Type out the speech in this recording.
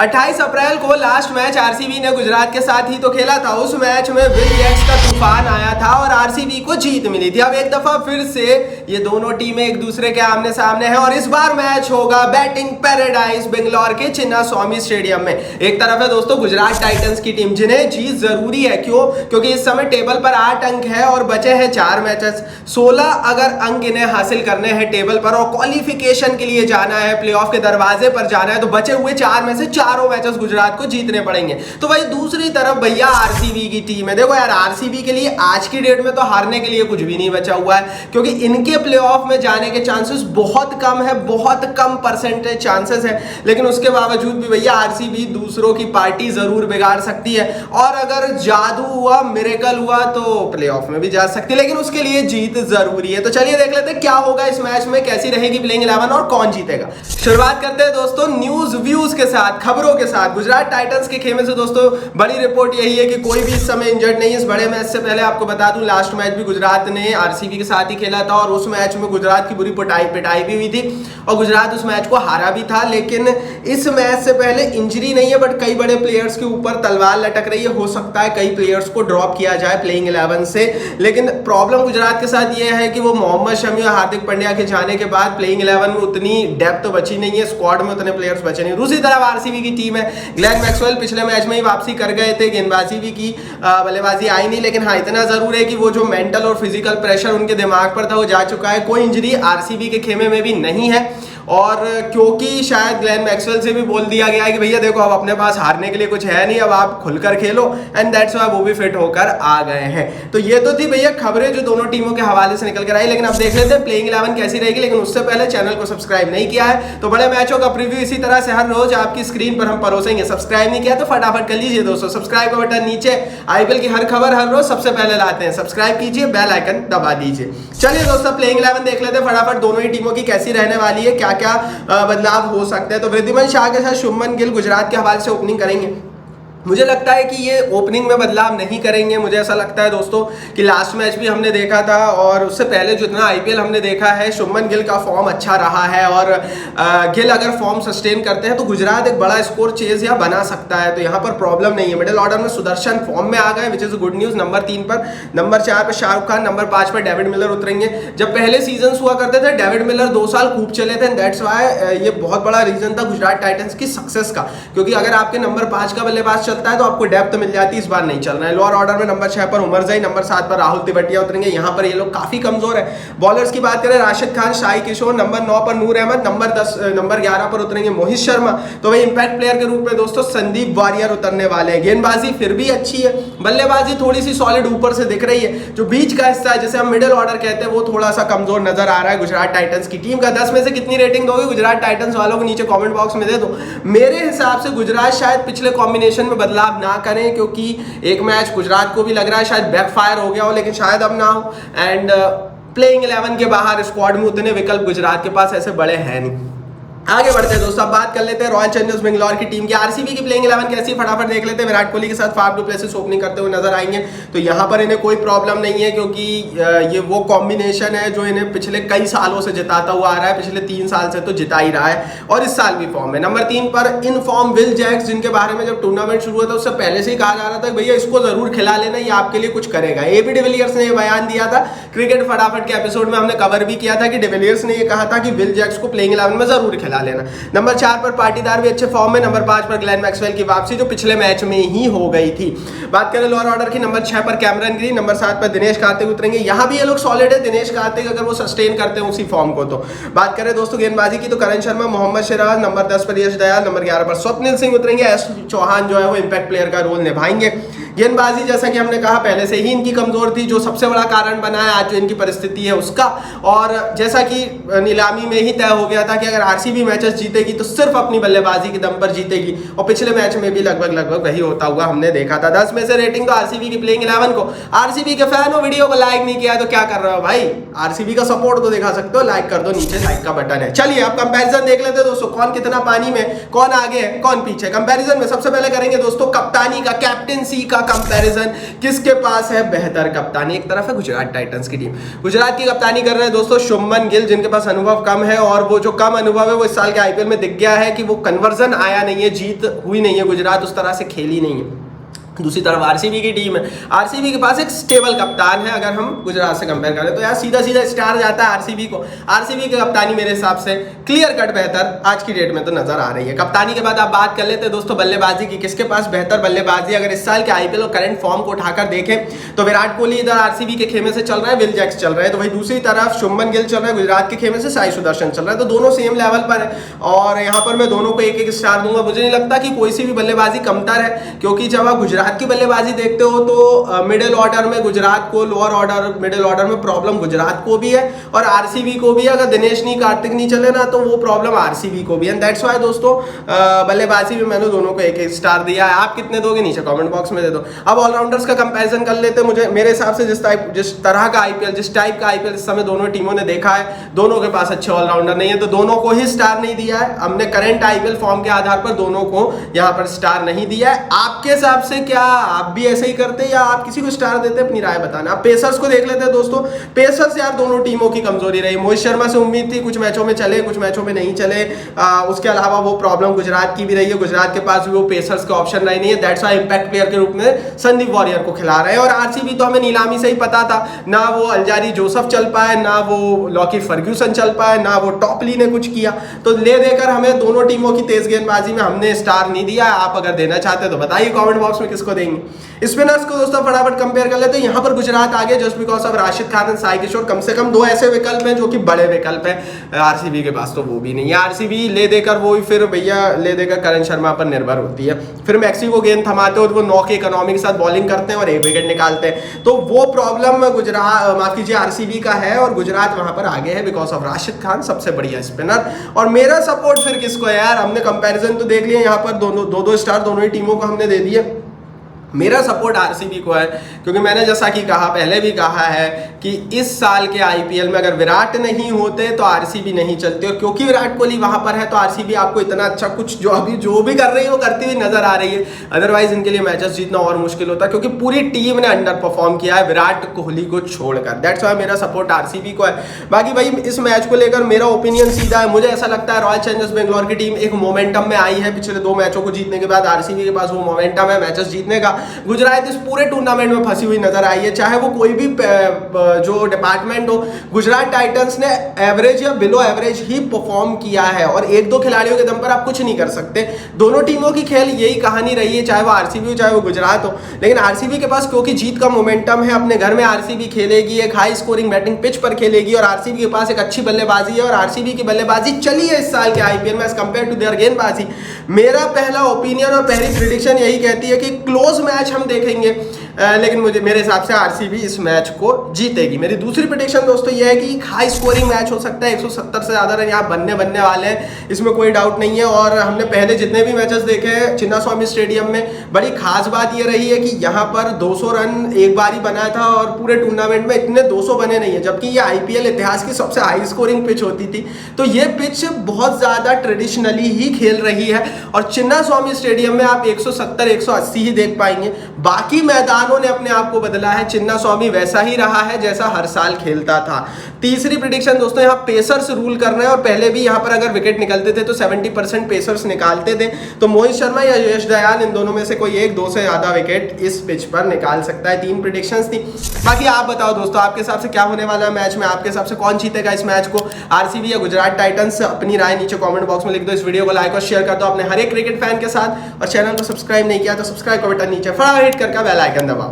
28 अप्रैल को last match RCB ने गुजरात के साथ ही तो खेला था। उस मैच में विल जैक्स का तूफान आया था और आरसीबी को जीत मिली थी। अब एक दफा फिर से ये दोनों टीमें एक दूसरे के आमने सामने हैं और इस बार मैच होगा बैटिंग पैराडाइज बेंगलोर के चिन्नास्वामी स्टेडियम में। एक तरफ है दोस्तों गुजरात टाइटंस की टीम जिन्हें जीत जरूरी है। क्यों? क्योंकि इस समय टेबल पर 8 अंक है और बचे हैं 4 मैचेस। 16 अगर अंक इन्हें हासिल करने हैं टेबल पर और क्वालिफिकेशन के लिए जाना है, प्लेऑफ के दरवाजे पर जाना है, तो बचे हुए 4 में से चारों मैचेस गुजरात को जीतने पड़ेंगे। तो भाई दूसरी तरफ भैया आरसीबी की टीम है। देखो यार आरसीबी के लिए आज की डेट में तो हारने के लिए कुछ भी नहीं बचा हुआ है, क्योंकि इनके प्लेऑफ में जाने के चांसेस बहुत कम है, बहुत कम परसेंटेज चांसेस है। लेकिन उसके बावजूद भी भैया आरसीबी दूसरों की पार्टी जरूर बिगाड़ सकती है और अगर जादू हुआ, मिरेकल हुआ तो प्लेऑफ में भी जा सकती है, लेकिन उसके लिए जीत जरूरी है। तो चलिए देख लेते हैं क्या होगा इस मैच में, कैसी रहेगी प्लेइंग 11 और कौन जीतेगा। शुरुआत करते हैं दोस्तों न्यूज व्यूज के साथ, खबरों के साथ। गुजरात टाइटंस के खेमे से दोस्तों बड़ी रिपोर्ट यही है कि कोई भी इस समय इंजर्ड नहीं है। इस बड़े मैच से पहले आपको बता दूं लास्ट मैच भी गुजरात ने आरसीबी के साथ ही खेला था और उस मैच में गुजरात की बुरी पिटाई भी हुई थी और गुजरात उस मैच को हारा भी था। लेकिन इस मैच से पहले इंजरी नहीं है, बट कई बड़े प्लेयर्स के ऊपर तलवार लटक रही है। हो सकता है कई प्लेयर्स को ड्रॉप किया जाए प्लेइंग 11 से। लेकिन प्रॉब्लम गुजरात के साथ यह है कि वो मोहम्मद शमी और हार्दिक पांड्या के जाने के बाद प्लेइंग 11 में उतनी डेप्थ बची नहीं है, स्क्वाड में उतने प्लेयर्स बचे नहीं। दूसरी तरफ आरसीबी की टीम है, ग्लेन मैक्सवेल पिछले मैच में ही वापसी कर गए थे, गेंदबाजी भी की, बल्लेबाजी आई नहीं। लेकिन हाँ इतना जरूर है कि वो जो मेंटल और फिजिकल प्रेशर उनके दिमाग पर था वो जा चुका है। कोई इंजरी आरसीबी के खेमे में भी नहीं है और क्योंकि शायद ग्लेन मैक्सवेल से भी बोल दिया गया है कि भैया देखो अब अपने पास हारने के लिए कुछ है नहीं, अब आप खुलकर खेलो, एंड दैट्स व्हाई वो भी फिट होकर आ गए हैं। तो ये तो थी भैया खबरें जो दोनों टीमों के हवाले से निकल कर आई। लेकिन अब देख लेते हैं प्लेइंग 11 कैसी रहेगी। लेकिन उससे पहले चैनल को सब्सक्राइब नहीं किया है तो बड़े मैचों का प्रीव्यू इसी तरह से हर रोज आपकी स्क्रीन पर हम परोसेंगे। सब्सक्राइब नहीं किया तो फटाफट कर लीजिए दोस्तों, सब्सक्राइब का बटन नीचे। आईपीएल की हर खबर हर रोज सबसे पहले लाते हैं, सब्सक्राइब कीजिए, बेल आइकन दबा दीजिए। चलिए दोस्तों प्लेइंग 11 देख लेते हैं फटाफट दोनों ही टीमों की कैसी रहने वाली है, क्या क्या बदलाव हो सकते हैं। तो वृद्धिमान शाह के साथ शुभमन गिल गुजरात के हवाले से ओपनिंग करेंगे। मुझे लगता है कि ये ओपनिंग में बदलाव नहीं करेंगे। मुझे ऐसा लगता है दोस्तों कि लास्ट मैच भी हमने देखा था और उससे पहले जितना आईपीएल हमने देखा है शुभमन गिल का फॉर्म अच्छा रहा है और गिल अगर फॉर्म सस्टेन करते हैं तो गुजरात एक बड़ा स्कोर चेज या बना सकता है। तो यहाँ पर प्रॉब्लम नहीं है। मिडिल ऑर्डर में सुदर्शन फॉर्म में आ गए, which is good news. Number 3 पर, नंबर 4 पर शाहरुख खान, नंबर 5 पर डेविड मिलर उतरेंगे। जब पहले सीजन हुआ करते थे डेविड मिलर 2 साल खूब चले थे, दैट्स व्हाई ये बहुत बड़ा रीजन था गुजरात टाइटंस की सक्सेस का, क्योंकि अगर आपके नंबर 5 का बल्लेबाज चलता है तो आपको डेप्थ मिल जाती है। इस बार नहीं चल रहा है। लोअर ऑर्डर में नंबर 6 पर उमर जाई, नंबर 7 पर राहुल तिवटिया उतरेंगे। यहाँ पर ये लोग काफी कमजोर है। बॉलर्स की बात करें राशिद खान, शाही किशोर, नंबर 9 पर नूर अहमद, नंबर 11 पर उतरेंगे मोहित शर्मा। तो वही इंपैक्ट प्लेयर के रूप में दोस्तों संदीप वारियर उतरने वाले हैं। गेंदबाजी फिर भी अच्छी है, बल्लेबाजी थोड़ी सी सॉलिड ऊपर से दिख रही है। जो बीच का हिस्सा है जिसे हम मिडिल ऑर्डर कहते हैं वो थोड़ा सा कमजोर नजर आ रहा है गुजरात टाइटंस की टीम का। 10 में से कितनी रेटिंग दोगे गुजरात टाइटंस वालों को नीचे कमेंट बॉक्स में दे दो। मेरे हिसाब से गुजरात शायद पिछले कॉम्बिनेशन में बदलाव ना करें, क्योंकि एक मैच गुजरात को भी लग रहा है शायद बैकफायर हो गया हो, लेकिन शायद अब ना हो। एंड प्लेइंग 11 के बाहर स्क्वाड में उतने विकल्प गुजरात के पास ऐसे बड़े हैं नहीं। आगे बढ़ते हैं दोस्तों, अब बात कर लेते हैं रॉयल चैलेंजर्स बेंगलोर की टीम की। आरसीबी की प्लेइंग 11 कैसी फटाफट देख लेते हैं। विराट कोहली के साथ फाफ डू प्लेसिस ओपनिंग करते हुए नजर आएंगे। तो यहाँ पर इन्हें कोई प्रॉब्लम नहीं है, क्योंकि ये वो कॉम्बिनेशन है जो इन्हें पिछले कई सालों से जिताता हुआ आ रहा है। पिछले 3 साल से तो जिता ही रहा है और इस साल भी फॉर्म है। नंबर 3 पर इन फॉर्म विल जैक्स, जिनके बारे में जब टूर्नामेंट शुरू हुआ था उससे पहले से ही कहा जा रहा था भैया इसको जरूर खिला लेना, ये आपके लिए कुछ करेगा। एबी डिविलियर्स ने ये बयान दिया था। क्रिकेट फटाफट के एपिसोड में हमने कवर भी किया था कि डिविलियर्स ने ये कहा था कि विल जैक्स को प्लेइंग 11 में जरूर खिला लेना। नंबर 4 पर पाटीदार भी अच्छे फॉर्म में। नंबर 5 पर ग्लेन मैक्सवेल की वापसी जो पिछले मैच में ही हो गई थी। बात करें लोअर ऑर्डर की, नंबर 6 पर कैमरन ग्रीन, नंबर 7 पर दिनेश कार्तिक उतरेंगे। यहाँ भी ये लोग सॉलिड है दिनेश कार्तिक, अगर वो सस्टेन करते हैं उसी फॉर्म को। तो बात करें दोस्तों गेंदबाजी की तो करण शर्मा, मोहम्मद सिराज, नंबर 10 पर यश दयाल, नंबर 11 पर स्वप्निल सिंह उतरेंगे। एस चौहान जो है वो इंपैक्ट प्लेयर का रोल निभाएंगे। गेंदबाजी जैसा कि हमने कहा पहले से ही इनकी कमजोर थी, जो सबसे बड़ा कारण बना है आज जो इनकी परिस्थिति है उसका। और जैसा कि नीलामी में ही तय हो गया था कि अगर आरसीबी मैचेस जीतेगी तो सिर्फ अपनी बल्लेबाजी के दम पर जीतेगी, और पिछले मैच में भी लगभग वही होता हुआ हमने देखा था। 10 में से रेटिंग तो आरसीबी की प्लेइंग 11 को। आरसीबी के फैन हो, वीडियो को लाइक नहीं किया तो क्या कर रहे हो भाई? आरसीबी का सपोर्ट तो दिखा सकते हो, लाइक कर दो, नीचे लाइक का बटन है। चलिए अब कंपैरिजन देख लेते हैं दोस्तों, कौन कितना पानी में, कौन आगे है कौन पीछे। कंपैरिजन में सबसे पहले करेंगे दोस्तों कप्तानी का, कैप्टेंसी का, कंपैरिजन किसके पास है बेहतर कप्तानी। एक तरफ है गुजरात टाइटंस की टीम, गुजरात की कप्तानी कर रहे हैं दोस्तों शुभमन गिल, जिनके पास अनुभव कम है, और वो जो कम अनुभव है वो इस साल के आईपीएल में दिख गया है कि वो कन्वर्जन आया नहीं है, जीत हुई नहीं है, गुजरात उस तरह से खेली नहीं है। दूसरी तरफ आरसीबी की टीम है, आरसीबी के पास एक स्टेबल कप्तान है। अगर हम गुजरात से कंपेयर करें तो यार सीधा सीधा स्टार जाता है आरसीबी को। आरसीबी की कप्तानी मेरे हिसाब से क्लियर कट बेहतर आज की डेट में तो नजर आ रही है। कप्तानी के बाद आप बात कर लेते हैं दोस्तों बल्लेबाजी की, किसके पास बेहतर बल्लेबाजी। अगर इस साल के आईपीएल और करंट फॉर्म को उठाकर देखें तो विराट कोहली इधर आरसीबी के खेमे से चल रहा है, विल जैक्स चल रहे हैं, तो वही दूसरी तरफ शुभमन गिल चल रहा है गुजरात के खेमे से, साई सुदर्शन चल रहा है, तो दोनों सेम लेवल पर है। और यहाँ पर मैं दोनों को एक एक स्टार दूंगा। मुझे नहीं लगता कि कोई सी भी बल्लेबाजी कमतर है, क्योंकि जब आप गुजरात की बल्लेबाजी देखते हो तो मिडिल ऑर्डर में गुजरात को, लोअर ऑर्डर मिडिल ऑर्डर में प्रॉब्लम गुजरात को भी है और आरसीबी को भी है। अगर दिनेश नहीं, कार्तिक नहीं चले ना तो वो प्रॉब्लम आरसीबी को भी है। दैट्स व्हाई दोस्तों बल्लेबाजी में मैंने दोनों को एक एक स्टार दिया है। आप कितने दोगे नीचे कमेंट बॉक्स में दे दो। अब ऑलराउंडर्स का कंपैरिजन कर लेते हैं। मुझे मेरे हिसाब से जिस तरह का आईपीएल, जिस टाइप का आईपीएल इस समय दोनों टीमों ने देखा है, दोनों के पास अच्छे ऑलराउंडर नहीं है, तो दोनों को ही स्टार नहीं दिया है हमने। करंट आईपीएल फॉर्म के आधार पर दोनों को यहाँ पर स्टार नहीं दिया है। आपके हिसाब से क्या आप भी ऐसे ही करते या आप किसी को स्टार देते, अपनी राय बताना। आप पेसर्स को देख लेते हैं दोस्तों। पेसर्स यार दोनों टीमों की कमजोरी रही। मोहित शर्मा से उम्मीद थी, कुछ मैचों में चले, कुछ मैचों में नहीं चले। उसके अलावा वो प्रॉब्लम गुजरात की भी रही है, गुजरात के पास भी वो पेसर्स का ऑप्शन रही नहीं है। दैट्स व्हाई इंपैक्ट प्लेयर के रूप में संदीप वॉरियर को खिला रहे हैं। और आरसीबी तो हमें नीलामी से ही पता था, ना वो अलजारी जोसेफ चल पाए, ना वो लॉकी फर्ग्यूसन चल पाए, ना वो टॉपली ने कुछ किया। तो ले देकर हमें दोनों टीमों की तेज गेंदबाजी में हमने स्टार नहीं दिया। आप अगर देना चाहते तो बताइए कमेंट बॉक्स में किसको देंगे। स्पिनर्स को दोस्तों फटाफट कंपेयर कर लेते हैं। यहाँ पर गुजरात आगे just because of Rashid Khan and Sai Kishore. कम से कम दो ऐसे विकल्प हैं जो कि बड़े विकल्प हैं। आरसीबी के पास तो वो भी नहीं है। आरसीबी ले देकर वो फिर भैया ले देकर करण शर्मा पर निर्भर होती है। फिर मैक्सी को गेंद थमाते हो तो वो 9 की इकोनॉमी के साथ बॉलिंग करते हैं और 1 विकेट निकालते हैं। तो वो प्रॉब्लम गुजरात, माफ कीजिए, आरसीबी का है और गुजरात वहां पर आगे है बिकॉज ऑफ राशिद खान, सबसे बढ़िया स्पिनर। और मेरा सपोर्ट फिर किसको है यार? हमने कंपैरिजन तो देख लिया, यहाँ पर दोनों दो स्टार दोनों ही टीमों को हमने दे दिए। मेरा सपोर्ट आरसीबी को है, क्योंकि मैंने जैसा कि कहा, पहले भी कहा है कि इस साल के आईपीएल में अगर विराट नहीं होते तो आरसीबी नहीं चलती, और क्योंकि विराट कोहली वहां पर है तो आरसीबी आपको इतना अच्छा कुछ जो भी कर रही है वो करती हुई नजर आ रही है। अदरवाइज इनके लिए मैचेस जीतना और मुश्किल होता है, क्योंकि पूरी टीम ने अंडर परफॉर्म किया है विराट कोहली को छोड़कर। दैट्स व्हाई मेरा सपोर्ट आरसीबी को है। बाकी भाई इस मैच को लेकर मेरा ओपिनियन सीधा है। मुझे ऐसा लगता है रॉयल चैलेंजर्स बेंगलोर की टीम एक मोमेंटम में आई है पिछले 2 मैचों को जीतने के बाद। आरसीबी के पास वो मोमेंटम है मैचेस जीतने का। गुजरात इस पूरे टूर्नामेंट में फंसी हुई नजर आई है, चाहे वो कोई भी जो डिपार्टमेंट हो। गुजरात टाइटंस ने एवरेज या बिलो एवरेज ही परफॉर्म किया है और 1-2 खिलाड़ियों के दम पर आप कुछ नहीं कर सकते। दोनों टीमों की खेल यही कहानी रही है, चाहे वो आरसीबी हो चाहे वो गुजरात हो। लेकिन आरसीबी के पास क्योंकि जीत का मोमेंटम है, अपने घर में आरसीबी खेलेगी, एक हाई स्कोरिंग बैटिंग पिच पर खेलेगी, और आरसीबी के पास एक अच्छी बल्लेबाजी है और आरसीबी की बल्लेबाजी चली है इस साल के आईपीएल में एज कंपेयर टू देयर गेंदबाजी। मेरा पहला ओपिनियन और पहली प्रेडिक्शन यही कहती है कि क्लोज मैच हम देखेंगे, लेकिन मेरे हिसाब से आरसीबी इस मैच को जीतेगी। मेरी दूसरी प्रेडिक्शन दोस्तों यह है कि हाई स्कोरिंग मैच हो सकता है, 170 से ज्यादा रन यहाँ बनने वाले हैं, इसमें कोई डाउट नहीं है। और हमने पहले जितने भी मैचेस देखे हैं चिन्नास्वामी स्टेडियम में, बड़ी खास बात यह रही है कि यहाँ पर 200 रन एक बार ही बना था और पूरे टूर्नामेंट में इतने 200 बने नहीं है, जबकि ये आईपीएल इतिहास की सबसे हाई स्कोरिंग पिच होती थी। तो ये पिच बहुत ज्यादा ट्रेडिशनली ही खेल रही है और चिन्नास्वामी स्टेडियम में आप 170-180 ही देख पाएंगे। बाकी मैदानों ने अपने आप को बदला है, चिन्नास्वामी वैसा ही रहा है जैसा हर साल खेलता था। तीसरी प्रेडिक्शन दोस्तों, यहाँ पेसर्स रूल कर रहे हैं और पहले भी यहाँ पर अगर विकेट निकलते थे तो 70% पेसर्स निकालते थे। तो मोहित शर्मा या यश दयाल, इन दोनों में से कोई एक 2 से ज्यादा विकेट इस पिच पर निकाल सकता है। 3 प्रेडिक्शंस थी। बाकी आप बताओ दोस्तों, आपके हिसाब से क्या होने वाला है मैच में? आपके हिसाब से कौन जीतेगा इस मैच को, आरसीबी या गुजरात टाइटंस? अपनी राय नीचे कमेंट बॉक्स में लिख दो। इस वीडियो को लाइक और शेयर कर दो अपने हर एक क्रिकेट फैन के साथ, और चैनल को सब्सक्राइब नहीं किया तो सब्सक्राइब का बटन नीचे फटाफट हिट करके बेल आइकन दबाओ।